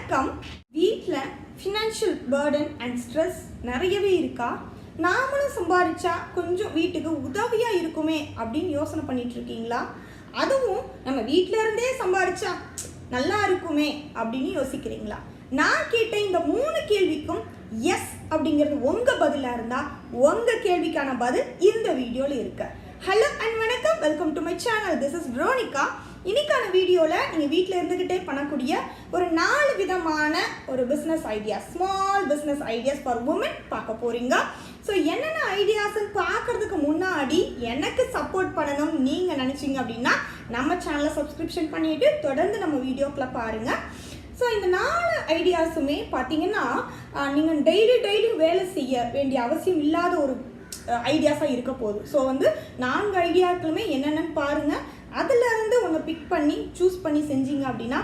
வணக்கம். வீட்டில் financial Burton and stress நிறையவே இருக்கா? நாமளும் சம்பாதிச்சா கொஞ்சம் வீட்டுக்கு உதவியாக இருக்குமே அப்படின்னு யோசனை பண்ணிட்டு இருக்கீங்களா? அதுவும் நம்ம வீட்டில இருந்தே சம்பாதிச்சா நல்லா இருக்குமே அப்படின்னு யோசிக்கிறீங்களா? நான் கேட்ட இந்த 3 கேள்விக்கும் எஸ் அப்படிங்கிறது உங்கள் பதிலாக இருந்தால் உங்கள் கேள்விக்கான பதில் இந்த வீடியோவில் இருக்கு. ஹலோ அண்ட் வணக்கம், welcome to my channel. This is Veronica. இன்னைக்கான வீடியோவில் நீங்கள் வீட்டில் இருந்துக்கிட்டே பண்ணக்கூடிய ஒரு 4 விதமான ஒரு business ideas, small business ideas for women பார்க்க போகிறீங்க. ஸோ என்னென்ன ஐடியாஸ்ன்னு பார்க்குறதுக்கு முன்னாடி எனக்கு சப்போர்ட் பண்ணணும் நீங்கள் நினச்சிங்க அப்படின்னா நம்ம சேனலை சப்ஸ்கிரிப்ஷன் பண்ணிவிட்டு தொடர்ந்து நம்ம வீடியோக்களை பாருங்கள். ஸோ இந்த 4 ஐடியாஸுமே பார்த்தீங்கன்னா நீங்கள் டெய்லி வேலை செய்ய வேண்டிய அவசியம் இல்லாத ஒரு ஐடியாஸாக இருக்க போகுது. ஸோ 4 ஐடியாக்களுமே என்னென்னு பாருங்கள். அதில் இருந்து ஒன்று பிக் பண்ணி சூஸ் பண்ணி செஞ்சீங்க அப்படின்னா